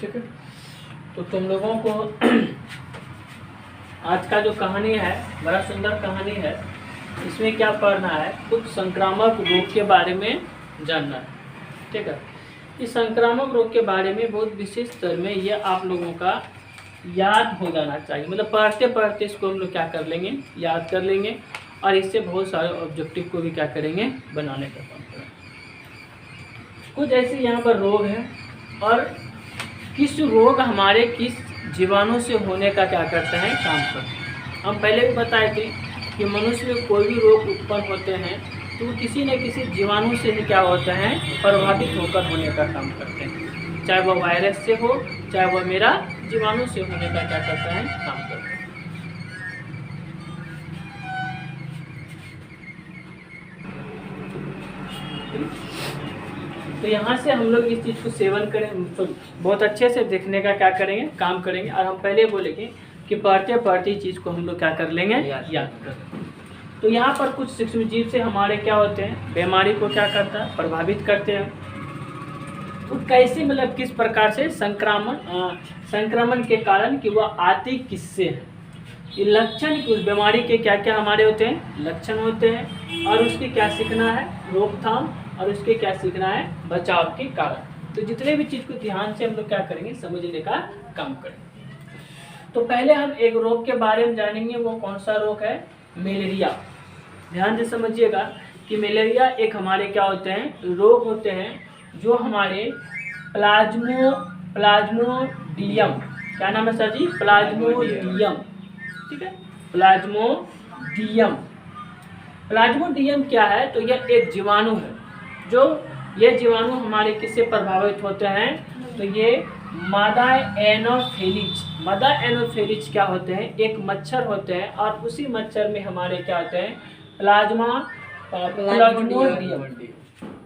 ठीक है। तो तुम लोगों को आज का जो कहानी है बड़ा सुंदर कहानी है। इसमें क्या पढ़ना है, कुछ संक्रामक रोग के बारे में जानना है। ठीक है। इस संक्रामक रोग के बारे में बहुत विशेष स्तर में ये आप लोगों का याद हो जाना चाहिए। मतलब पढ़ते पढ़ते इसको हम लोग क्या कर लेंगे, याद कर लेंगे और इससे बहुत सारे ऑब्जेक्टिव को भी क्या करेंगे, बनाने का काम करेंगे। कुछ ऐसे यहाँ पर रोग हैं और किस रोग हमारे किस जीवाणु से होने का क्या करते हैं, काम करते हैं। हम पहले भी बताए थे कि मनुष्य में कोई भी रोग उत्पन्न होते हैं तो वो किसी न किसी जीवाणु से ही क्या होते हैं, प्रभावित होकर होने का काम करते हैं। चाहे वह वायरस से हो, चाहे वह मेरा जीवाणु से होने का क्या करता है, काम करता है। तो यहाँ से हम लोग इस चीज़ को सेवन करें तो बहुत अच्छे से देखने का क्या करेंगे, काम करेंगे। और हम पहले बोलेंगे कि पढ़ते पढ़ते चीज़ को हम लोग क्या कर लेंगे, याद कर। तो यहाँ पर कुछ सूक्ष्म जीव से हमारे क्या होते हैं, बीमारी को क्या करता है, प्रभावित करते हैं। तो कैसे, मतलब किस प्रकार से संक्रमण के कारण कि वह आती किससे है, ये लक्षण कि उस बीमारी के क्या क्या हमारे होते हैं, लक्षण होते हैं। और उसके क्या सीखना है, रोकथाम, और उसके क्या सीखना है, बचाव के कारण। तो जितने भी चीज़ को ध्यान से हम लोग क्या करेंगे, समझने का काम करेंगे। तो पहले हम एक रोग के बारे में जानेंगे। वो कौन सा रोग है, मलेरिया। ध्यान से समझिएगा कि मलेरिया एक हमारे क्या होते हैं, रोग होते हैं जो हमारे प्लाज्मोडियम, क्या नाम है सर जी, प्लाज्मोडियम। ठीक है, प्लाज्मोडियम क्या है, तो यह एक जीवाणु है। जो ये जीवाणु हमारे किससे प्रभावित होते हैं, तो ये मादा एनोफिलीज क्या होते हैं, एक मच्छर होते हैं। और उसी मच्छर में हमारे क्या होते हैं,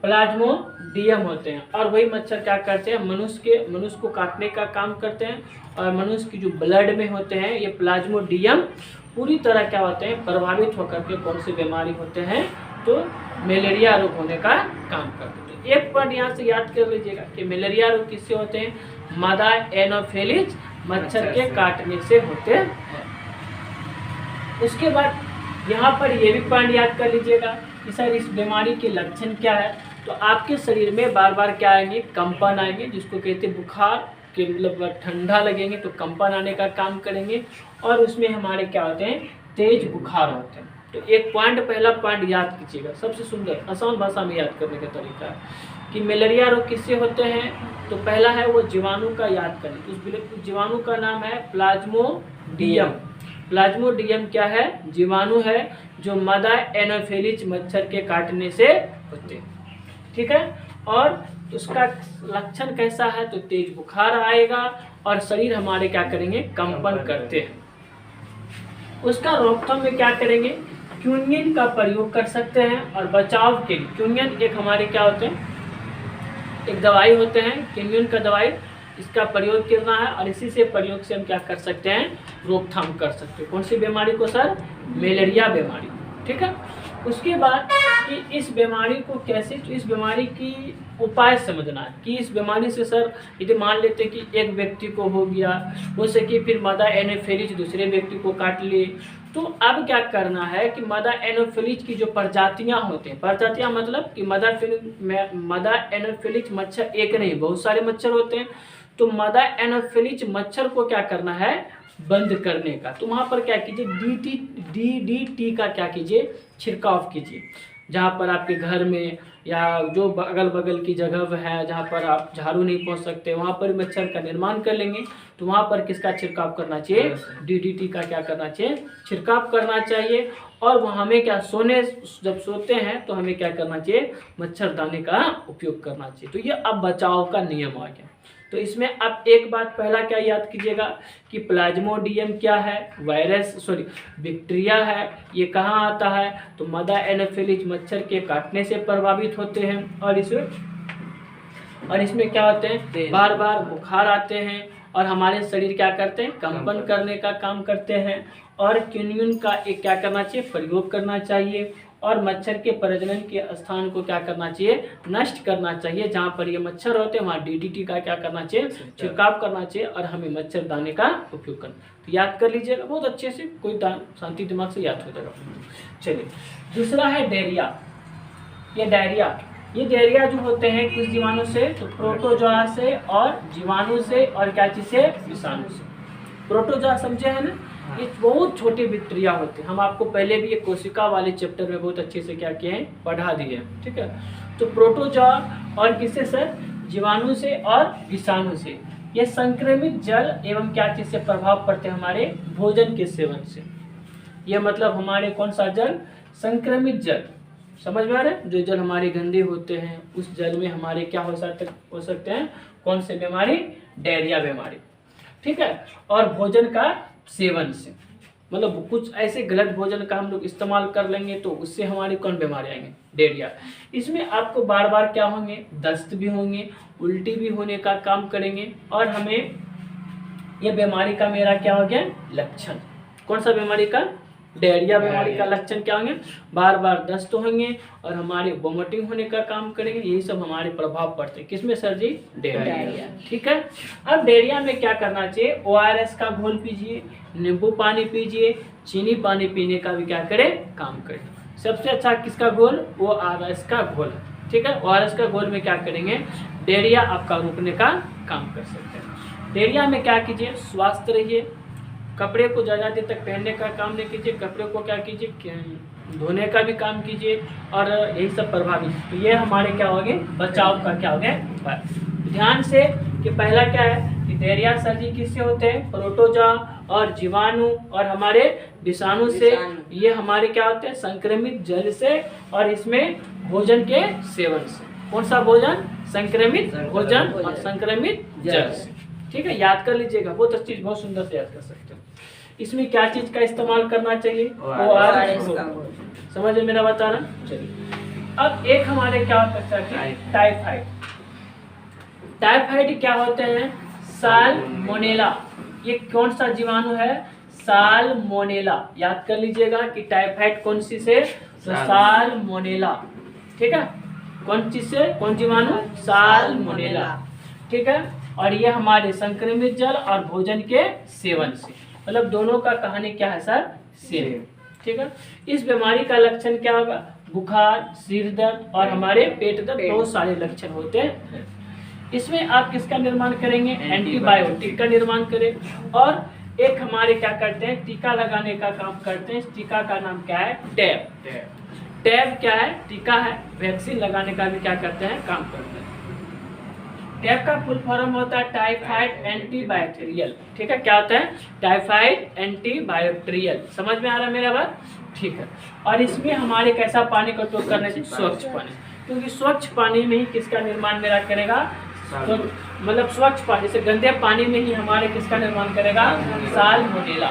प्लाज्मोडियम होते हैं। और वही मच्छर क्या करते हैं, मनुष्य को काटने का काम करते हैं। और मनुष्य की जो ब्लड में होते हैं ये प्लाज्मोडियम पूरी तरह क्या होते हैं, प्रभावित होकर के कौन सी बीमारी होते हैं, तो मलेरिया रोग होने का काम करते हैं। तो एक पॉइंट यहाँ से याद कर लीजिएगा कि मलेरिया रोग किससे होते हैं, मादा एनोफिलीज मच्छर के काटने से होते हैं। उसके बाद यहाँ पर ये भी पॉइंट याद कर लीजिएगा कि सर इस बीमारी के लक्षण क्या है। तो आपके शरीर में बार बार क्या आएंगे, कंपन आएंगे, जिसको कहते हैं बुखार के, मतलब ठंडा लगेंगे तो कंपन आने का काम करेंगे। और उसमें हमारे क्या होते हैं, तेज बुखार होते हैं। तो एक पॉइंट, पहला पॉइंट याद कीजिएगा, सबसे सुंदर आसान भाषा में याद करने का तरीका है कि मलेरिया रोग किससे होते हैं। तो पहला है वो जीवाणु का, याद करें उस जीवाणु का नाम है प्लाज्मोडियम। प्लाज्मोडियम क्या है, जीवाणु है जो मादा एनोफिलीज मच्छर के काटने से होते हैं। ठीक है। और उसका लक्षण कैसा है, तो तेज बुखार आएगा और शरीर हमारे क्या करेंगे, कंपन करते हैं। उसका रोकथाम में क्या करेंगे, क्विनोन का प्रयोग कर सकते हैं। और बचाव के लिए क्विनोन एक हमारे क्या होते हैं, एक दवाई होते हैं, क्विनोन का दवाई, इसका प्रयोग करना है। और इसी से प्रयोग से हम क्या कर सकते हैं, रोकथाम कर सकते हैं। कौन सी बीमारी को सर, मलेरिया बीमारी। ठीक है। उसके बाद कि इस बीमारी को कैसे, तो इस बीमारी की उपाय समझना है कि इस बीमारी से सर यदि मान लेते कि एक व्यक्ति को हो गया, हो सके फिर मादा एनोफिलीज दूसरे व्यक्ति को काट लिए, तो अब क्या करना है कि मादा एनोफिलीज की जो प्रजातियां होते हैं, प्रजातियां मतलब कि मादा एनोफिलीज मच्छर एक नहीं, बहुत सारे मच्छर होते हैं। तो मादा एनोफिलीज मच्छर को क्या करना है, बंद करने का। तो वहाँ पर क्या कीजिए, DDT का क्या कीजिए, छिड़काव कीजिए। जहाँ पर आपके घर में या जो अगल बगल की जगह है जहाँ पर आप झाड़ू नहीं पहुँच सकते, वहाँ पर मच्छर का निर्माण कर लेंगे। तो वहाँ पर किसका छिड़काव करना चाहिए, DDT का क्या करना चाहिए, छिड़काव करना चाहिए। और वह हमें क्या, जब सोते हैं तो हमें क्या करना चाहिए, मच्छरदानी का उपयोग करना चाहिए। तो ये अब बचाव का नियम आ गया। तो इसमें अब एक बात पहला क्या याद कीजिएगा कि प्लाज्मोडियम क्या है, बैक्टीरिया है। ये कहाँ आता है, तो मादा एनोफिलीज मच्छर के काटने से प्रभावित होते हैं। और इसमें क्या होते हैं, बार बार बुखार आते हैं और हमारे शरीर क्या करते हैं, कंपन करने का काम करते हैं। और क्विनोन का एक क्या करना चाहिए, प्रयोग करना चाहिए। और मच्छर के प्रजनन के स्थान को क्या करना चाहिए, नष्ट करना चाहिए। जहाँ पर ये मच्छर होते हैं वहाँ DDT का क्या करना चाहिए, छिड़काव करना चाहिए और हमें मच्छरदानी का उपयोग करना। तो याद कर लीजिएगा बहुत अच्छे से, कोई शांति दिमाग से याद हो जाएगा। चलिए दूसरा है डायरिया। ये डायरिया जो होते हैं किस जीवाणु से, तो प्रोटोजोआ से और जीवाणु से और क्या चीज से, विषाणु से। प्रोटोजोआ समझे है ना, ये बहुत छोटे बैक्टीरिया होते हैं। हम आपको पहले भी ये कोशिका वाले चैप्टर में बहुत अच्छे से क्या किए हैं, पढ़ा दिए हैं, ठीक है। तो प्रोटोजोआ और किससे सर, जीवाणु से और विषाणु से। ये संक्रमित जल एवं क्या चीज से प्रभाव पड़ते हैं, हमारे भोजन के सेवन से। ये मतलब हमारे कौन सा जल, संक्रमित जल, समझ में आ रहा है। जो जल हमारे गंदे होते हैं उस जल में हमारे क्या हो सकते हैं, कौन से बीमारी, डायरिया बीमारी, ठीक है। और भोजन का सेवन से, मतलब कुछ ऐसे गलत भोजन का हम लोग इस्तेमाल कर लेंगे तो उससे हमारी कौन बीमारी आएंगे, डायरिया। इसमें आपको बार बार क्या होंगे, दस्त भी होंगे, उल्टी भी होने का काम करेंगे। और हमें ये बीमारी का मेरा क्या हो गया लक्षण, कौन सा बीमारी का, डायरिया बीमारी का लक्षण क्या होंगे, बार बार दस्त होंगे और हमारे वोमिटिंग होने का काम करेंगे। यही सब हमारे प्रभाव पड़ते हैं किसमें सर जी, डायरिया, ठीक है। अब डायरिया में क्या करना चाहिए, ORS का घोल पीजिए, नींबू पानी पीजिए, चीनी पानी पीने का भी क्या करें, काम करें। सबसे अच्छा किसका घोल, ORS का घोल, ठीक है। ORS का घोल में क्या करेंगे, डायरिया आपका रोकने का काम कर सकते हैं। डायरिया में क्या कीजिए, स्वस्थ रहिए, कपड़े को ज़्यादा देर तक पहनने का काम नहीं कीजिए, कपड़े को क्या कीजिए, धोने का भी काम कीजिए और यही सब प्रभावित। तो ये हमारे क्या हो गए, बचाव का क्या हो गया। ध्यान से कि पहला क्या है कि डायरिया सर्दी किससे होते हैं, प्रोटोजोआ और जीवाणु और हमारे विषाणु से। ये हमारे क्या होते हैं, संक्रमित जल से और इसमें भोजन के सेवन से। कौन सा भोजन, संक्रमित भोजन और संक्रमित जल से, ठीक है। याद कर लीजिएगा, बहुत अच्छी, बहुत सुंदर से याद कर सकते हो। इसमें क्या चीज का इस्तेमाल करना चाहिए, ORS का। समझ मेरा बताना। चलिए अब एक हमारे क्या होता है, टाइफाइड। टाइफाइड क्या होते हैं, साल्मोनेला। ये कौन सा जीवाणु है, साल्मोनेला। याद कर लीजिएगा कि टाइफाइड कौन सी से, तो साल्मोनेला, ठीक है। कौन चीज से, कौन जीवाणु, साल्मोनेला, ठीक है। और ये हमारे संक्रमित जल और भोजन के सेवन से, मतलब दोनों का कहानी क्या है सर, सेम, ठीक है। इस बीमारी का लक्षण क्या होगा, बुखार, सिर दर्द और हमारे पेट दर्द, बहुत सारे लक्षण होते हैं। इसमें आप किसका निर्माण करेंगे, एंटीबायोटिक का निर्माण करें। और एक हमारे क्या करते हैं, टीका लगाने का काम करते हैं। इस टीका का नाम क्या है, टैब। टैब क्या है, टीका है। वैक्सीन लगाने का भी क्या करते हैं, काम करते हैं। टैब का फुल फॉर्म होता है टाइफाइड एंटीबैक्टीरियल, ठीक है। क्या होता है, टाइफाइड एंटीबैक्टीरियल। समझ में आ रहा है मेरा बात, ठीक है। और इसमें हमारे कैसा पानी का उपयोग करना चाहिए, स्वच्छ पानी, क्योंकि स्वच्छ पानी में ही किसका निर्माण मेरा करेगा, तो मतलब स्वच्छ पानी से, गंदे पानी में ही हमारे किसका निर्माण करेगा, साल्मोनेला।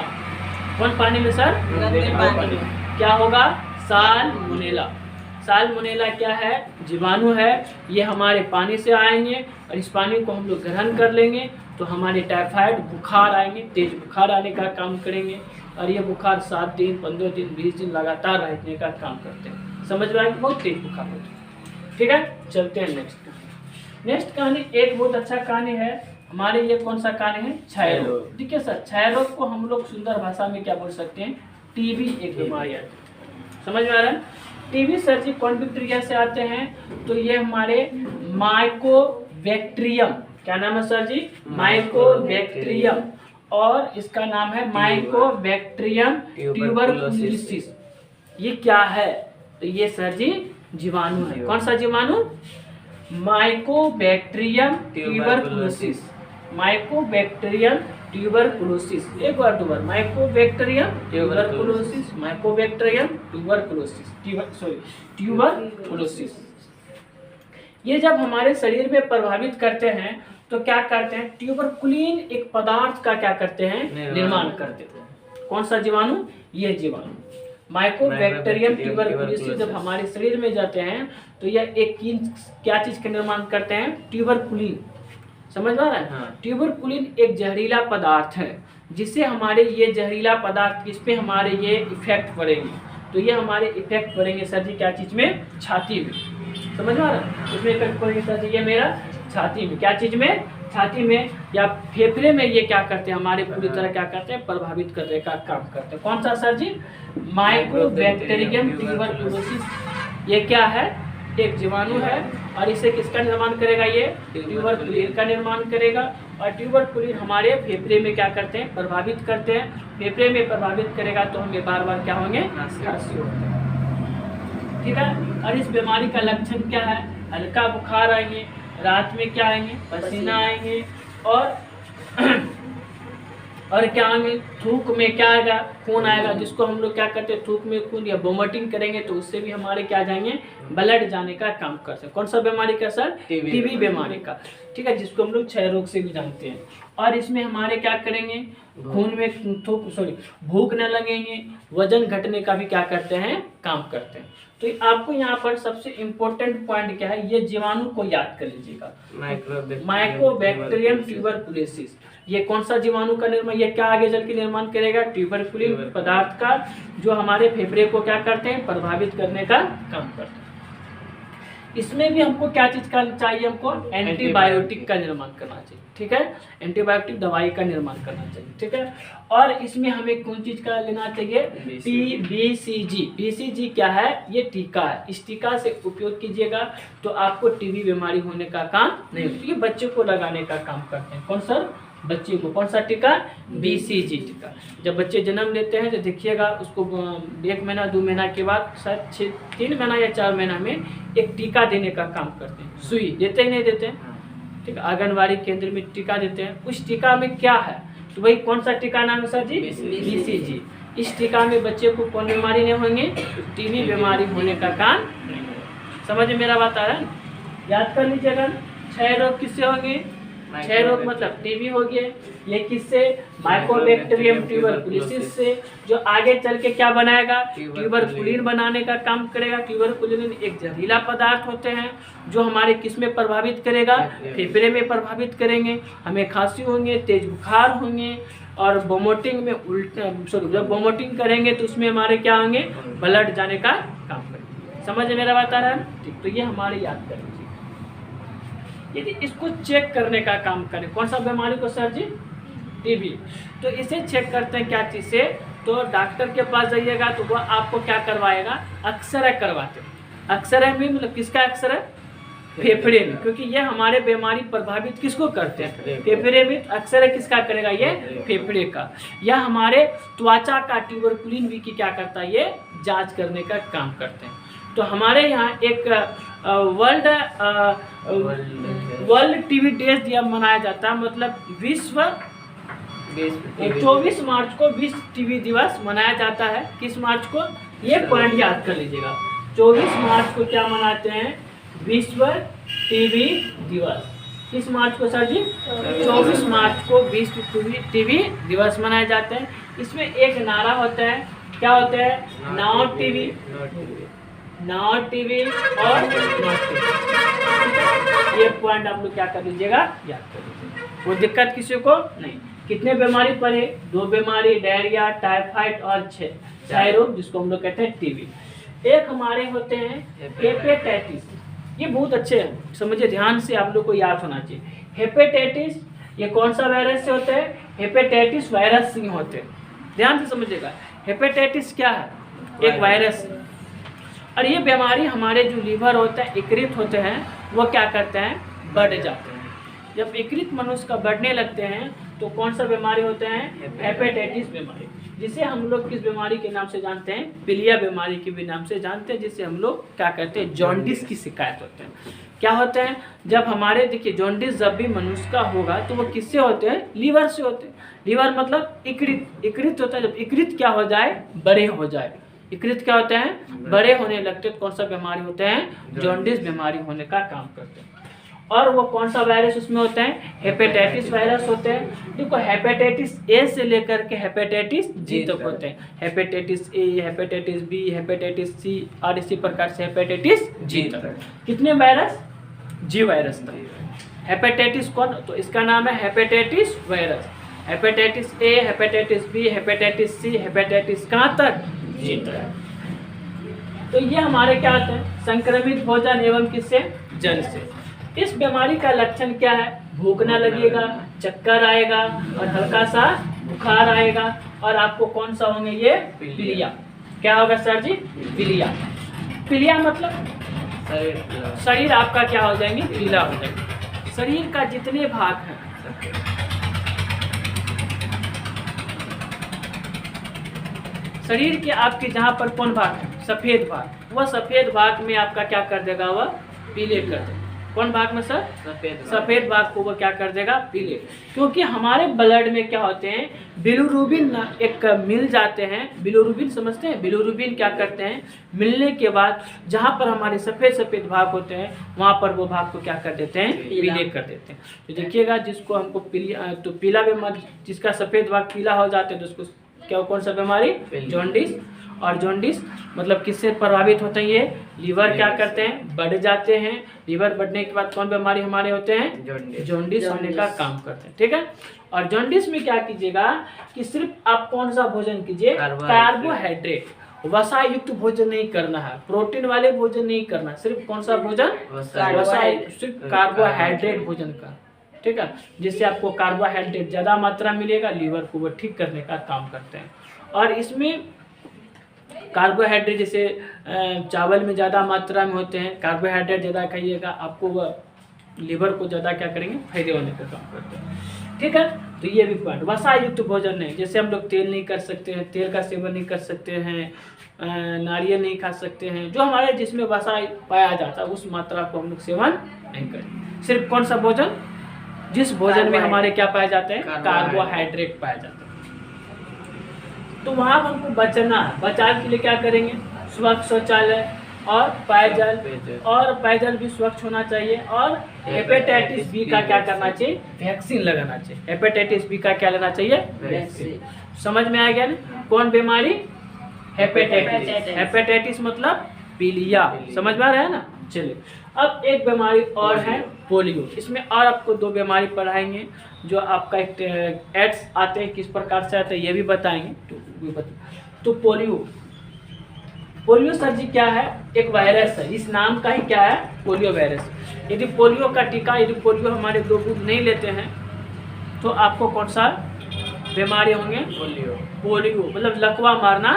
कौन पानी में सर, गंदे पानी, क्या होगा, साल्मोनेला। साल्मोनेला क्या है, जीवाणु है। ये हमारे पानी से आएंगे और इस पानी को हम लोग ग्रहण कर लेंगे तो हमारे टाइफाइड बुखार आएंगे, तेज बुखार आने का काम करेंगे। और ये बुखार 7 दिन, 15 दिन, 20 दिन लगातार रहने का काम करते हैं। समझ में आएंगे, बहुत तेज बुखार होता है, ठीक है। चलते हैं नेक्स्ट कहानी। एक बहुत अच्छा कहानी है हमारे, ये कौन सा कहानी है, क्षय रोग। ठीक है सर, क्षय रोग को हम लोग सुंदर भाषा में क्या बोल सकते हैं, टीबी एक बीमारी है। समझ में आ रहा है। टीबी सर जी कौन बैक्टीरिया से आते हैं, तो ये हमारे माइकोबैक्टीरियम, क्या नाम है सर जी, माइकोबैक्टीरियम। और इसका नाम है माइकोबैक्टीरियम ट्यूबरकुलोसिस। ये क्या है, तो ये सर जी जीवाणु है। कौन सा जीवाणु, माइकोबैक्टीरियम ट्यूबरकुलोसिस। माइकोबैक्टीरियम ट्यूबरकुलोसिस, एक बार दो बार, mycobacterium tuberculosis, mycobacterium tuberculosis, tuberculosis. ये जब हमारे शरीर में प्रभावित करते हैं तो क्या करते हैं, ट्यूबरकुलिन एक पदार्थ का क्या करते हैं, निर्माण करते हैं। कौन सा जीवाणु, ये जीवाणु माइकोबैक्टीरियम ट्यूबरकुलोसिस जब हमारे शरीर में जाते हैं तो यह एक क्या चीज का निर्माण करते हैं, ट्यूबरकुलिन। समझ में आ रहा है। हाँ। ट्यूबरकुलिन एक जहरीला पदार्थ है जिससे हमारे ये जहरीला पदार्थ, इस पे हमारे ये इफेक्ट पड़ेगी तो ये हमारे इफेक्ट पड़ेंगे सर जी क्या चीज़ में, छाती में, समझ में आ रहा है। इसमें इफेक्ट पड़ेंगे सर जी ये मेरा छाती में, क्या चीज़ में, छाती में या फेफड़े में। ये क्या करते हैं हमारे पूरी तरह क्या करते हैं, प्रभावित करने का काम करते हैं। कौन सा सर जी, माइकोबैक्टीरियम ट्यूबरकुलोसिस। ये क्या है, एक जीवाणु है और इसे किसका निर्माण करेगा, ये ट्यूबरकुलिन का निर्माण करेगा। और ट्यूबरकुलिन हमारे फेफड़े में क्या करते हैं, प्रभावित करते हैं। फेफड़े में प्रभावित करेगा तो हमें बार बार क्या होंगे, खांसी होते हैं, ठीक है। और इस बीमारी का लक्षण क्या है, हल्का बुखार आएंगे, रात में क्या आएंगे, पसीना आएंगे और क्या आएंगे, थूक में क्या आएगा, खून आएगा, जिसको हम लोग क्या करते हैं, थूक में खून या वोमिटिंग करेंगे तो उससे भी हमारे क्या जाएंगे, ब्लड जाने का काम करते हैं। कौन सा बीमारी का सर, टीबी बीमारी का, ठीक है, जिसको हम लोग क्षय रोग से भी जानते हैं। और इसमें हमारे क्या करेंगे, खून में भूख न लगेंगे, वजन घटने का भी क्या करते हैं, काम करते हैं। तो आपको यहाँ पर सबसे इम्पोर्टेंट पॉइंट क्या है, ये जीवाणु को याद कर लीजिएगा, माइकोबैक्टीरियम ट्यूबरकुलोसिस। ये कौन सा जीवाणु का निर्माण, ये क्या आगे चल के निर्माण करेगा, ट्यूबरकुलिन पदार्थ का, जो हमारे फेफड़े को क्या करते हैं, प्रभावित करने का काम करते हैं। इसमें भी हमको क्या चीज का चाहिए, हमको एंटीबायोटिक का निर्माण करना चाहिए, ठीक है, एंटीबायोटिक दवाई का निर्माण करना चाहिए, ठीक है। और इसमें हमें कौन चीज का लेना चाहिए, BCG। BCG क्या है, ये टीका है, इस टीका से उपयोग कीजिएगा तो आपको टीबी बीमारी होने का काम नहीं होता। ये बच्चे को लगाने का काम करते हैं, कौन सर, बच्चे को, कौन सा टीका, BCG टीका। जब बच्चे जन्म लेते हैं तो देखिएगा उसको 1 महीना 2 महीना के बाद शायद 3 महीना या 4 महीना में एक टीका देने का काम करते हैं। सुई देते ही नहीं देते हैं, ठीक है, आंगनबाड़ी केंद्र में टीका देते हैं। उस टीका में क्या है, तो वही कौन सा टीका नाम है सर जी, BCG। इस टीका में बच्चे को कौन बीमारी नहीं होंगे, टीबी बीमारी होने का काम नहीं होगा। समझ में मेरा बात आ रहा है, याद कर लीजिएगा। क्षय रोग किससे होंगे, क्षय रोग मतलब टीबी हो गया, ये किससे, माइकोबैक्टीरियम ट्यूबरकुलोसिस से, जो आगे चल के क्या बनाएगा, ट्यूबरकुलिन बनाने का काम करेगा। ट्यूबरकुलिन एक जहरीला पदार्थ होते हैं जो हमारे किस में प्रभावित करेगा, फेफड़े में प्रभावित करेंगे, हमें खांसी होंगे, तेज बुखार होंगे और वोमिटिंग में जब वोमिटिंग करेंगे तो उसमें हमारे क्या होंगे, ब्लड जाने का काम करेंगे। समझ में मेरा बात आ रहा है, ठीक। तो ये हमारे याद करें, यदि इसको चेक करने का काम करें, कौन सा बीमारी को सर जी, टीबी, तो इसे चेक करते हैं क्या चीज़ से, तो डॉक्टर के पास जाइएगा तो वह आपको क्या करवाएगा, एक्सरे करवाते हैं। एक्सरे में मतलब किसका एक्सरे, फेफड़े में, क्योंकि ये हमारे बीमारी प्रभावित किसको करते हैं, फेफड़े में। एक्सरे किसका करेगा, ये फेफड़े का। या हमारे त्वचा का ट्यूबरकुलिन भी की क्या करता है, ये जाँच करने का काम करते हैं। तो हमारे यहाँ एक वर्ल्ड टीबी डे दिया मनाया जाता है, मतलब विश्व 24 मार्च को विश्व टीबी दिवस मनाया जाता है। किस मार्च को, ये पॉइंट याद कर लीजिएगा, 24 मार्च को क्या मनाते हैं, विश्व टीबी दिवस। किस मार्च को सर जी, 24 मार्च को विश्व टीबी दिवस मनाए जाते हैं। इसमें एक नारा होता है, क्या होता है, नो टीबी, नॉट टीबी और नॉट टीबी। ये पॉइंट आप लोग क्या कर लीजिएगा, याद कर लीजिएगा, वो दिक्कत किसी को नहीं। कितने बीमारी पर है, 2 बीमारी, डायरिया, टाइफाइड और क्षय रोग, जिसको हम लोग कहते हैं टीबी। एक हमारे होते हैं हेपेटाइटिस, ये बहुत अच्छे हैं, समझिए ध्यान से, आप लोग को याद होना चाहिए। हेपेटाइटिस ये कौन सा वायरस से होते हैं, हेपेटाइटिस वायरस से होते हैं, ध्यान से समझिएगा। हेपेटाइटिस क्या है, एक वायरस है, और ये बीमारी हमारे जो लीवर होते हैं, यकृत होते हैं, वो क्या करते हैं, बढ़ जाते हैं। जब यकृत मनुष्य का बढ़ने लगते हैं तो कौन सा बीमारी होते हैं, हेपेटाइटिस बीमारी, जिसे हम लोग किस बीमारी के नाम से जानते हैं, पीलिया बीमारी के भी नाम से जानते हैं, जिसे हम लोग क्या कहते हैं, जॉन्डिस की शिकायत होते हैं। क्या होते हैं, जब हमारे देखिए जॉन्डिस जब भी मनुष्य का होगा तो वो किससे होते हैं, लीवर से होते हैं। लीवर मतलब यकृत होता है, जब यकृत क्या हो जाए, बड़े हो जाए, यकृत क्या होते हैं, बड़े होने लगते हैं, कौन सा बीमारी होते हैं, जॉन्डिस बीमारी होने का काम करते हैं। और वो कौन सा वायरस उसमें होता है, हेपेटाइटिस वायरस होते हैं। देखो हेपेटाइटिस ए से लेकर के हेपेटाइटिस जी तक होते हैं, hepatitis A, hepatitis B, hepatitis C और इसी प्रकार से हेपेटाइटिस जी तक। कितने वायरस, जी वायरस तक। हेपेटाइटिस कौन, तो इसका नाम है hepatitis virus. Hepatitis A, hepatitis B, hepatitis C, hepatitis कहाँ तक, जी तक। तो ये हमारे क्या होते हैं, संक्रमित भोजन एवं किससे, जल से। इस बीमारी का लक्षण क्या है, भूखना लगेगा, चक्कर आएगा और हल्का सा बुखार आएगा और आपको कौन सा होंगे ये, पीलिया। क्या होगा सर जी, पीलिया। पीलिया मतलब शरीर आपका क्या हो जाएंगे, पीला हो जाएंगे। शरीर का जितने भाग हैं, शरीर के आपके जहाँ पर कौन भाग है, सफेद भाग, वह सफेद भाग में आपका क्या कर देगा, वह पीले कर देगा। कौन भाग में सर, सफेद भाग को वह क्या कर देगा, पीले। क्योंकि हमारे ब्लड में क्या होते हैं, बिलिरुबिन एक मिल जाते हैं। बिलिरुबिन समझते हैं, बिलिरुबिन क्या करते हैं, मिलने के बाद जहाँ पर हमारे सफेद भाग होते हैं वहाँ पर वो भाग को क्या कर देते हैं, पीले कर देते हैं। तो देखिएगा जिसको हमको पीला बीमारी, जिसका सफेद भाग पीला हो जाते हैं तो उसको क्या, कौन सा बीमारी, जॉन्डिस। और जॉन्डिस मतलब किससे प्रभावित होते हैं, ये लीवर क्या करते हैं, बढ़ जाते हैं। लीवर बढ़ने के बाद कौन बीमारी हमारे होते हैं, जॉन्डिस होने का काम करते हैं। ठीक है। और जॉन्डिस में क्या कीजिएगा कि सिर्फ आप कौन सा भोजन कीजिए, कार्बोहाइड्रेट, वसा युक्त भोजन नहीं करना है, प्रोटीन वाले भोजन नहीं करना, सिर्फ कौन सा भोजन, वसा, सिर्फ कार्बोहाइड्रेट भोजन का। ठीक है, जिससे आपको कार्बोहाइड्रेट ज़्यादा मात्रा मिलेगा, लीवर को वो ठीक करने का काम करते हैं। और इसमें कार्बोहाइड्रेट जैसे चावल में ज़्यादा मात्रा में होते हैं, कार्बोहाइड्रेट ज़्यादा खाइएगा, आपको वह लीवर को ज़्यादा क्या करेंगे, फायदे होने का काम करते हैं। ठीक है, तो ये भी पॉइंट। वसा युक्त भोजन नहीं, जैसे हम लोग तेल नहीं कर सकते हैं, तेल का सेवन नहीं कर सकते हैं, नारियल नहीं खा सकते हैं, जो हमारे जिसमें वसा पाया जाता है उस मात्रा को हम लोग सेवन नहीं करें। सिर्फ कौन सा भोजन, जिस भोजन में हमारे क्या पाए जाते हैं, कार्बोहाइड्रेट पाए जाते हैं। तो वहाँ हमको बचना है। बचाव के लिए क्या करेंगे, स्वच्छ शौचालय और पेयजल, और पेयजल भी स्वच्छ होना चाहिए। और हेपेटाइटिस बी का क्या करना चाहिए, वैक्सीन लगाना चाहिए। हेपेटाइटिस बी का क्या लेना चाहिए, वैक्सीन। समझ में आ गया ना, कौन बीमारी, हेपेटाइटिस। हेपेटाइटिस मतलब पीलिया, समझ में आ रहा है ना। चलिए, अब एक बीमारी और है पोलियो। इसमें और आपको दो बीमारी पढ़ाएंगे, जो आपका एक एड्स आते हैं, किस प्रकार से आते हैं ये भी बताएंगे। तो पोलियो सर जी क्या है, एक वायरस है, इस नाम का ही क्या है, पोलियो वायरस। यदि पोलियो का टीका, यदि पोलियो हमारे 2 बूंद नहीं लेते हैं तो आपको कौन सा बीमारी होंगे, पोलियो मतलब लकवा मारना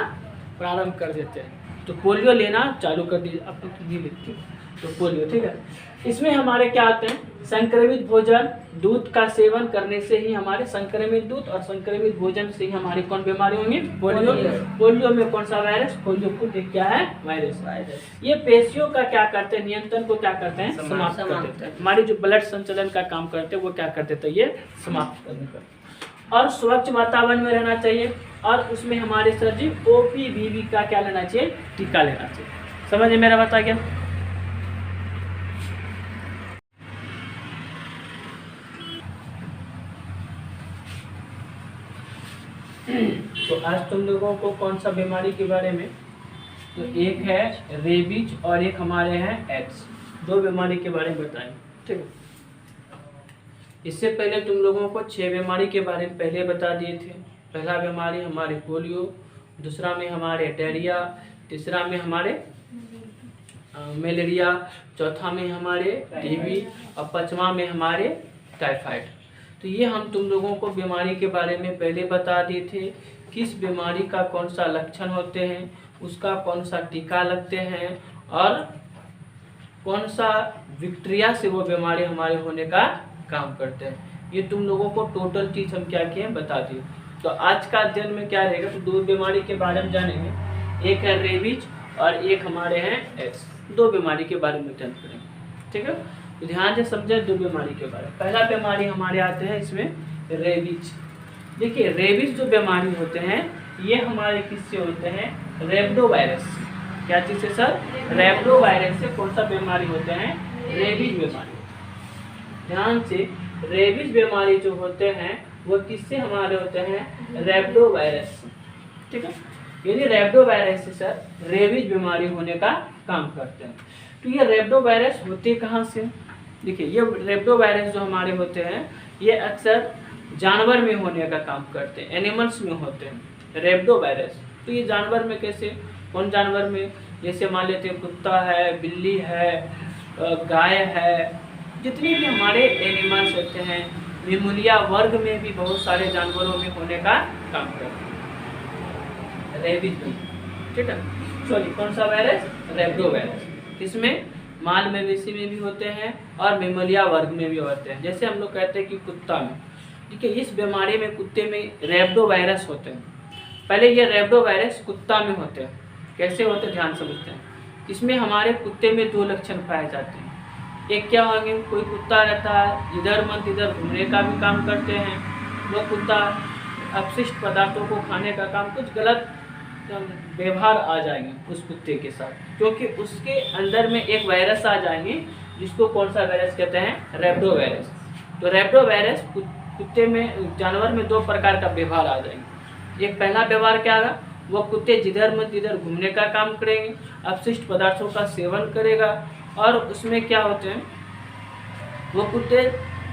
प्रारंभ कर देते हैं। तो पोलियो लेना चालू कर दीजिए, आप लोग नहीं लिखते तो पोलियो। ठीक है, इसमें हमारे क्या आते हैं, संक्रमित भोजन, दूध का सेवन करने से ही हमारे, संक्रमित दूध और संक्रमित भोजन से ही हमारे कौन बीमारी होंगी, पोलियो। पोलियो में कौन सा वायरस, पोलियो खुद क्या है, वायरस। ये पेशियों का क्या करते हैं, नियंत्रण को क्या करते हैं, समाप्त कर देते हैं। हमारी जो ब्लड संचलन का काम करते हैं वो क्या कर देते हैं, ये समाप्त करने का। और स्वच्छ वातावरण में रहना चाहिए। और उसमें हमारे सर जी OPVB का क्या लेना चाहिए, टीका लेना चाहिए। समझ में मेरा बता गया। तो आज तुम लोगों को कौन सा बीमारी के बारे में, तो एक है रेबीज और एक हमारे हैं एड्स, 2 बीमारी के बारे में बताएंगे। ठीक है, इससे पहले तुम लोगों को 6 बीमारी के बारे में पहले बता दिए थे। पहला बीमारी हमारे पोलियो, दूसरा में हमारे डायरिया, तीसरा में हमारे मलेरिया, चौथा में हमारे टीबी और 5वां में हमारे टाइफाइड। तो ये हम तुम लोगों को बीमारी के बारे में पहले बता दिए थे, किस बीमारी का कौन सा लक्षण होते हैं, उसका कौन सा टीका लगते हैं और कौन सा बैक्टीरिया से वो बीमारी हमारे होने का काम करते हैं। ये तुम लोगों को टोटल चीज़ हम क्या किए बता दिए। तो आज का अध्ययन में क्या रहेगा, तो 2 बीमारी के बारे में जानेंगे, एक है रेबीज और एक हमारे हैं एड्स। 2 बीमारी के बारे में अध्ययन करेंगे। ठीक है, तो ध्यान से समझे 2 बीमारी के बारे में। पहला बीमारी हमारे आते हैं इसमें रेबीज। देखिए रेबीज जो बीमारी होते हैं ये हमारे किससे होते हैं, रेबडो वायरस। क्या चीज़ से सर, रेबडो वायरस से कौन सा बीमारी होते हैं, रेबीज बीमारी। ध्यान से, रेबीज बीमारी जो होते हैं वो किससे हमारे होते हैं, रेबडो वायरस। ठीक है, यानी रेबडो वायरस से सर रेबीज बीमारी होने का काम करते हैं। तो ये रेबडो वायरस होते कहाँ से, देखिए ये रेबडो वायरस जो हमारे होते हैं ये अक्सर जानवर में होने का काम करते हैं, एनिमल्स में होते हैं रेबडो वायरस। तो ये जानवर में कैसे, कौन जानवर में, जैसे मान लेते हैं कुत्ता है, बिल्ली है, गाय है, जितने भी हमारे एनिमल्स होते हैं, मेमोलिया वर्ग में भी बहुत सारे जानवरों में होने का काम करते हैं। रेबीज भी, ठीक है, सॉरी कौन सा वायरस? रेब्डो वायरस। इसमें माल मवेशी में भी होते हैं और मेमोलिया वर्ग में भी होते हैं। जैसे हम लोग कहते हैं कि कुत्ता में, ठीक है, इस बीमारी में कुत्ते में रेब्डो वायरस होते हैं। पहले ये रेब्डो वायरस कुत्ता में होते हैं। कैसे होते हैं ध्यान समझते हैं। इसमें हमारे कुत्ते में दो लक्षण पाए जाते हैं। एक क्या होंगे, कोई कुत्ता रहता है इधर मन इधर घूमने का भी काम करते हैं, वो कुत्ता अपशिष्ट पदार्थों को खाने का काम, कुछ गलत व्यवहार आ जाएंगे उस कुत्ते के साथ, क्योंकि उसके अंदर में एक वायरस आ जाएंगे जिसको कौन सा वायरस कहते हैं? रेब्डो वायरस। तो रेब्डो वायरस कुत्ते में, जानवर में दो प्रकार का व्यवहार आ जाएंगे। एक पहला व्यवहार क्या होगा, वो कुत्ते जिधर मन तिधर घूमने का काम करेंगे, अपशिष्ट पदार्थों का सेवन करेगा, और उसमें क्या होते हैं, वो कुत्ते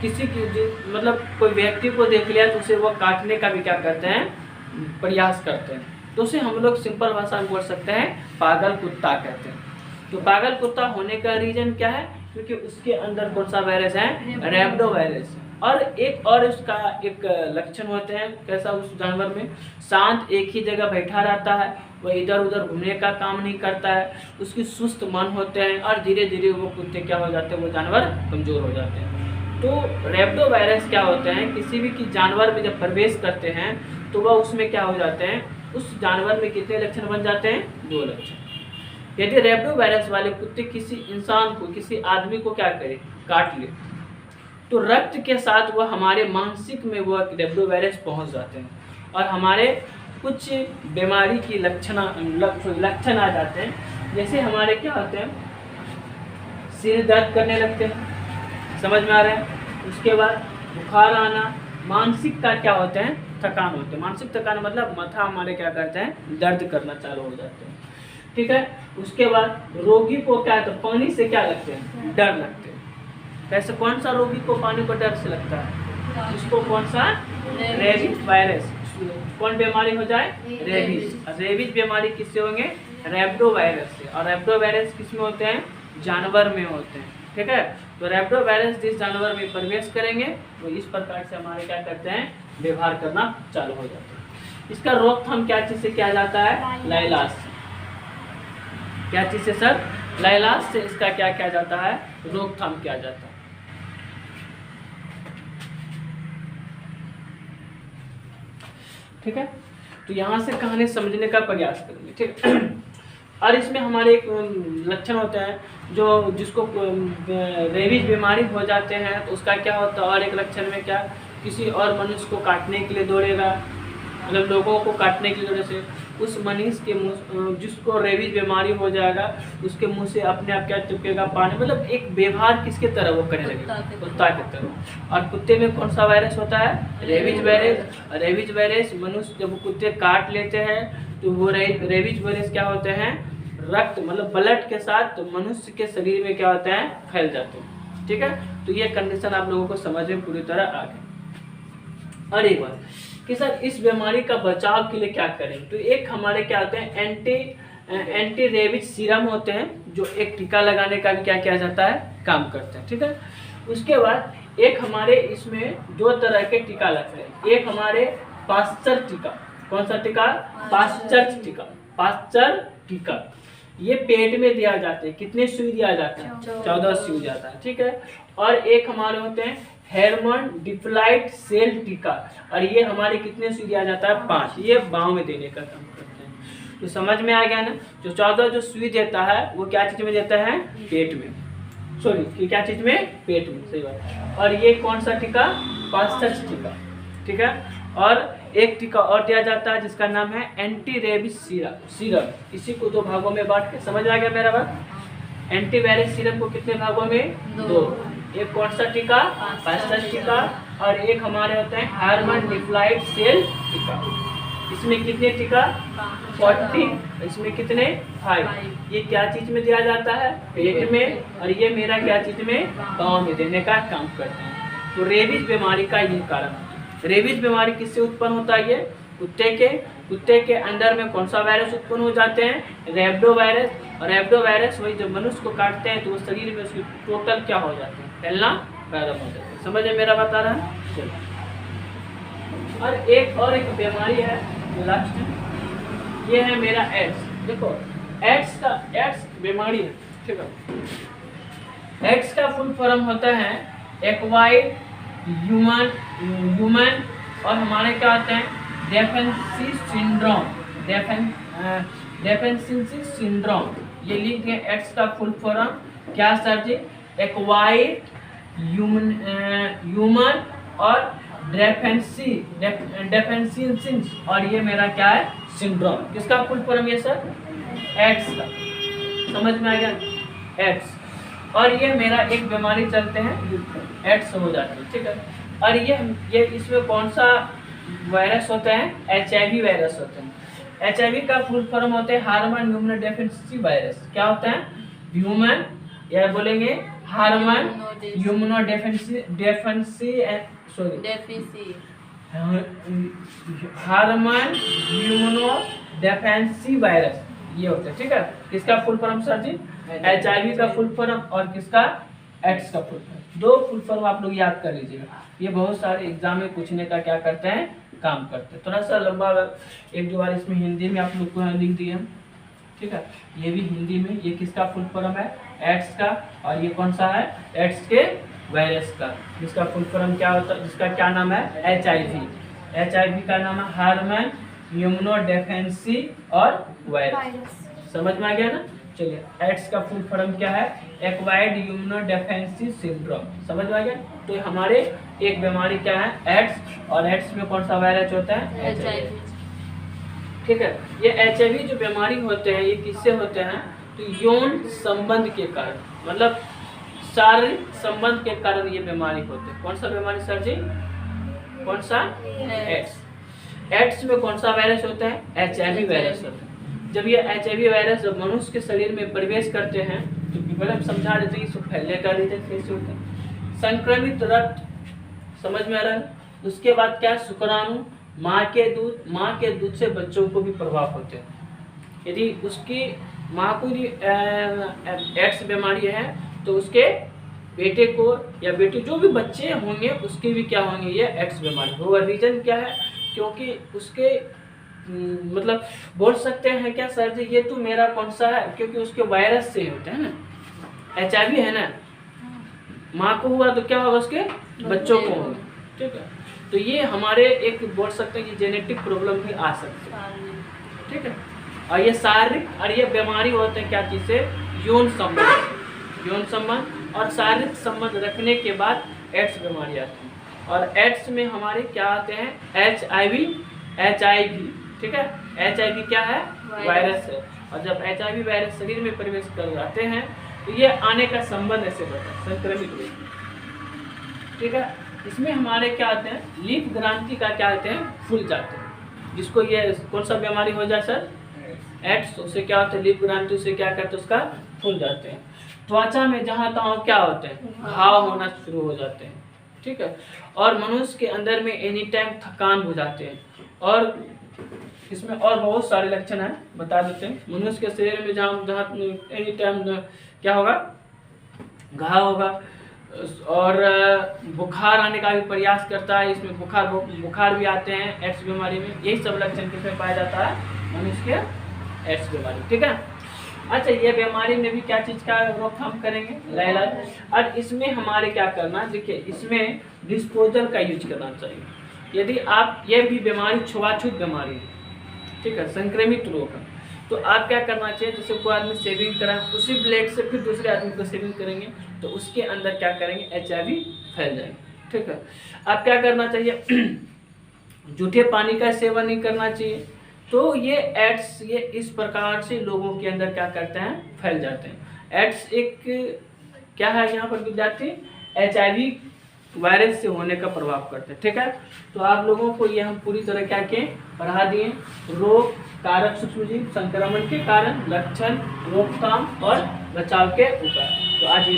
किसी की मतलब कोई व्यक्ति को देख लिया तो उसे वो काटने का भी क्या करते हैं? प्रयास करते हैं। तो उसे हम लोग सिंपल भाषा में बोल सकते हैं पागल कुत्ता कहते हैं। तो पागल कुत्ता होने का रीजन क्या है? क्योंकि उसके अंदर कौन सा वायरस है? रेब्डो वायरस। और एक और उसका एक लक्षण होते हैं, कैसा उस जानवर में? शांत एक ही जगह बैठा रहता है, वह इधर उधर घूमने का काम नहीं करता है, उसकी सुस्त मन होते हैं, और धीरे धीरे वो कुत्ते क्या हो जाते हैं? वो जानवर कमज़ोर हो जाते हैं। तो रेब्डो वायरस क्या होते हैं, किसी भी की जानवर में जब प्रवेश करते हैं तो वह उसमें क्या हो जाते हैं? उस जानवर में कितने लक्षण बन जाते हैं? दो लक्षण। यदि रेब्डो वायरस वाले कुत्ते किसी इंसान को, किसी आदमी को क्या करे? काट ले, तो रक्त के साथ वह हमारे मानसिक में वह रेब्डो वायरस पहुंच जाते हैं, और हमारे कुछ बीमारी की लक्षण आ जाते हैं। जैसे हमारे क्या होते हैं? सिर दर्द करने लगते हैं, समझ में आ रहा है? उसके बाद बुखार आना, मानसिक का क्या होते हैं? थकान होते हैं। मानसिक थकान मतलब माथा हमारे क्या करते हैं? दर्द करना चालू हो जाते हैं, ठीक है। उसके बाद रोगी को क्या है? तो पानी से क्या लगते हैं? डर लगते हैं। कैसे? कौन सा रोगी को पानी को डर से लगता है? इसको कौन सा? Rabies virus. कौन बीमारी हो जाए? रेबीज। रेबीज बीमारी किससे होंगे? रेब्डो वायरस से। और रेब्डो वायरस किस में होते हैं? जानवर में होते हैं, ठीक है। तो रेब्डो वायरस जिस जानवर में प्रवेश करेंगे वो इस प्रकार से हमारे क्या करते हैं? व्यवहार करना चालू हो जाता है। इसका रोकथाम क्या चीज से किया जाता है? लाइलाज से। क्या चीज से सर? लाइलाज से इसका क्या किया जाता है? रोकथाम किया जाता है। ठीक है, तो यहाँ से कहानी समझने का प्रयास करेंगे, ठीक है। और इसमें हमारे एक लक्षण होते हैं जो जिसको रेबीज बीमारी हो जाते हैं तो उसका क्या होता है? और एक लक्षण में क्या? किसी और मनुष्य को काटने के लिए दौड़ेगा, मतलब लोगों को काटने के लिए दौड़े से उस मनुष्य के मुँह, जिसको रेबीज बीमारी हो जाएगा उसके मुंह से अपने आप क्या चिपकेगा? पानी। मतलब एक व्यवहार किसके तरह वो करने लगेगा? कुत्ता के तरह। और कुत्ते में कौन सा वायरस होता है? Rabies virus. रेबीज वायरस मनुष्य जब कुत्ते काट लेते हैं तो वो रेबीज वायरस क्या होते हैं? रक्त मतलब ब्लड के साथ तो मनुष्य के शरीर में क्या होते हैं? फैल जाते हैं, ठीक है। तो ये कंडीशन आप लोगों को समझ में पूरी तरह आ गई। और एक बात कि सर इस बीमारी का बचाव के लिए क्या करें? तो एक हमारे क्या होते हैं? एंटी रेबीज सीरम होते हैं जो एक टीका लगाने का भी क्या किया जाता है? काम करते हैं, ठीक है। उसके बाद एक हमारे इसमें दो तरह के टीका लगते हैं। एक हमारे पाश्चर टीका। कौन सा टीका? पाश्चर टीका। पाश्चर टीका ये पेट में दिया जाता है। कितने सुई दिया जाता है? 14 सुई जाता है, ठीक है। और एक हमारे होते हैं हेरमन डिप्लाइड सेल टीका, और ये हमारे कितने सुई दिया जाता है? 5। ये बाँव में देने का काम करते हैं। तो समझ में आ गया ना? जो 14 जो सुई देता है वो क्या चीज में देता है? पेट में। सॉरी क्या चीज में? पेट में, सही बात। और ये कौन सा टीका? पाश्चर टीका, ठीक है। और एक टीका और दिया जाता है जिसका नाम है एंटी रेबीज सीरम। इसी को दो भागों में बांट के, समझ आ गया मेरा बात? एंटी वायरस सीरम को कितने भागों में? 2। एक कौन सा टीका? पाश्चर टीका। और एक हमारे होते हैं हेरमन डिप्लाइड सेल टीका। इसमें कितने टीका? 40। इसमें कितने? 5। ये क्या चीज में दिया जाता है? पेट में। और ये मेरा क्या चीज में? पाँव में देने का काम करते हैं। तो रेबीज बीमारी का ये कारण है। रेबीज बीमारी किससे उत्पन्न होता है? ये कुत्ते के कुत्ते के अंदर में कौन सा वायरस उत्पन्न हो जाते हैं, रैबिडो वायरस। और रैबिडो वायरस वही जब मनुष्य को काटते हैं तो वो शरीर में उसकी टोटल क्या हो जाते हैं, फैलना प्रारंभ हो जाता है। समझ में मेरा बता रहा है। चलो और एक बीमारी है लास्ट, ये है मेरा एड्स। देखो एड्स बीमारी है, ठीक है। एड्स का फुल फॉर्म होता है एक्वायर्ड ह्यूमन और हमारे क्या होते हैं डेफिशिएंसी सिंड्रोम। ये लिख दिए एड्स का फुल फॉर्म क्या सर जी, एक्वायर्ड ह्यूमन और डेफिशिएंसी और ये मेरा क्या है सिंड्रोम। किसका फुल फॉर्म ये सर, एड्स का। समझ में आ गया, एड्स। और ये मेरा एक बीमारी चलते हैं एड्स हो जाती है, ठीक है। और ये इसमें कौन सा वायरस होता है, HIV वायरस होते हैं। HIV का फुल फॉर्म होता है हार्मोन ह्यूमन डेफिशिएंसी वायरस। क्या होता है, ह्यूमन या बोलेंगे हार्मोन ह्यूमनो हार्मोन ह्यूमनो डेफिशिएंसी वायरस ये होता है, ठीक है। किसका फुल फॉर्म सर जी, HIV का फुल फॉर्म और किसका, एड्स का फुल फॉर्म। दो फुल फॉर्म आप लोग याद कर लीजिएगा, ये बहुत सारे एग्जाम में पूछने का क्या करते हैं, काम करते हैं। थोड़ा सा लंबा एक दो बार इसमें हिंदी में आप लोग को लिख दिए हम, ठीक है। ये भी हिंदी में, ये किसका फुल फॉर्म है, एड्स का। और ये कौन सा है, एड्स के वायरस का, जिसका फुल फॉर्म क्या होता है, जिसका क्या नाम है, HIV का नाम है हार्मोन ह्यूमनो डेफिशिएंसी और वायरस। समझ में आ गया ना। चलिए एड्स का फुल फॉर्म क्या है, एक्वायर्ड ह्यूमनो डेफिशिएंसी सिंड्रोम। समझ में आ गया। तो हमारे एक बीमारी क्या है, एड्स, और एड्स में कौन सा वायरस होता है, HIV, ठीक है। ये HIV जो बीमारी होते हैं ये किससे होते हैं, तो यौन संबंध के कारण, मतलब शारीरिक संबंध के कारण ये बीमारी होते हैं। कौन सा बीमारी सर जी, कौन सा, एड्स। एड्स में कौन सा वायरस होता है, HIV वायरस होता है। जब ये HIV वायरस जब मनुष्य के शरीर में प्रवेश करते हैं तो पहले हम समझा देते हैं इसको फैलने का रीजन कैसे होता है, संक्रमित रक्त, समझ में आ रहा है। उसके बाद क्या, शुक्राणु, माँ के दूध से बच्चों को भी प्रभाव होते हैं। यदि उसकी माँ को एड्स बीमारी है तो उसके बेटे को या बेटी जो भी बच्चे होंगे उसके भी क्या होंगे, ये एड्स बीमारी होगा। रीजन क्या है, क्योंकि उसके मतलब बोल सकते हैं क्या सर जी ये तो मेरा कौन सा है, क्योंकि उसके वायरस से होते हैं ना, HIV है ना, माँ को हुआ तो क्या होगा उसके बच्चों को होगा, ठीक है। तो ये हमारे एक बोल सकते हैं कि जेनेटिक प्रॉब्लम भी आ सकती है, ठीक है। और ये शारीरिक, और ये बीमारी होते हैं क्या चीज़ से, यौन संबंध और शारीरिक संबंध रखने के बाद एड्स बीमारी आती है। और एड्स में हमारे क्या आते हैं, HIV, ठीक है। HIV क्या है, वायरस है। और जब HIV वायरस शरीर में प्रवेश कर जाते हैं तो ये आने का संबंध ऐसे होता है, संक्रमित रूप, ठीक है। इसमें हमारे क्या आते हैं, लीफ ग्रंथि का क्या आते हैं, फूल जाते हैं। जिसको ये कौन सा बीमारी हो जाए सर, एड्स, उससे क्या होता है, लीफ ग्रंथि से क्या करते हैं, उसका फूल जाते हैं। त्वचा में जहाँ तहाँ क्या होते हैं, घाव होना शुरू हो जाते हैं, ठीक है। और मनुष्य के अंदर में एनी टाइम थकान हो जाते हैं। और इसमें और बहुत सारे लक्षण हैं, बता देते हैं। मनुष्य के शरीर में जहाँ एनी टाइम क्या होगा, घाव होगा, और बुखार आने का भी प्रयास करता है। इसमें बुखार भी आते हैं एड्स बीमारी में। यही सब लक्षण किसमें पाया जाता है, मनुष्य के एड्स बीमारी, ठीक है। अच्छा, ये बीमारी में भी क्या चीज़ का रोकथाम करेंगे, इलाज। और इसमें हमारे क्या करना, देखिए इसमें डिस्पोजल का यूज करना चाहिए। यदि आप, ये भी बीमारी छुआछूत बीमारी है, ठीक है, संक्रमित रोग है, तो आप क्या करना चाहिए, जैसे कोई आदमी सेविंग करा, उसी ब्लेड से फिर दूसरे आदमी को सेविंग करेंगे तो उसके अंदर क्या करेंगे, HIV फैल जाएंगे, ठीक है। आप क्या करना चाहिए, जूठे पानी का सेवन नहीं करना चाहिए। तो ये एड्स ये इस प्रकार से लोगों के अंदर क्या करते हैं, फैल जाते हैं। एड्स एक क्या है यहाँ पर विद्यार्थी, HIV वायरस से होने का प्रभाव करते हैं, ठीक है। तो आप लोगों को ये हम पूरी तरह क्या के पढ़ा दिए, रोग कारक सूक्ष्मजीव, संक्रमण के कारण, लक्षण, रोकथाम और बचाव के उपाय। तो आज ये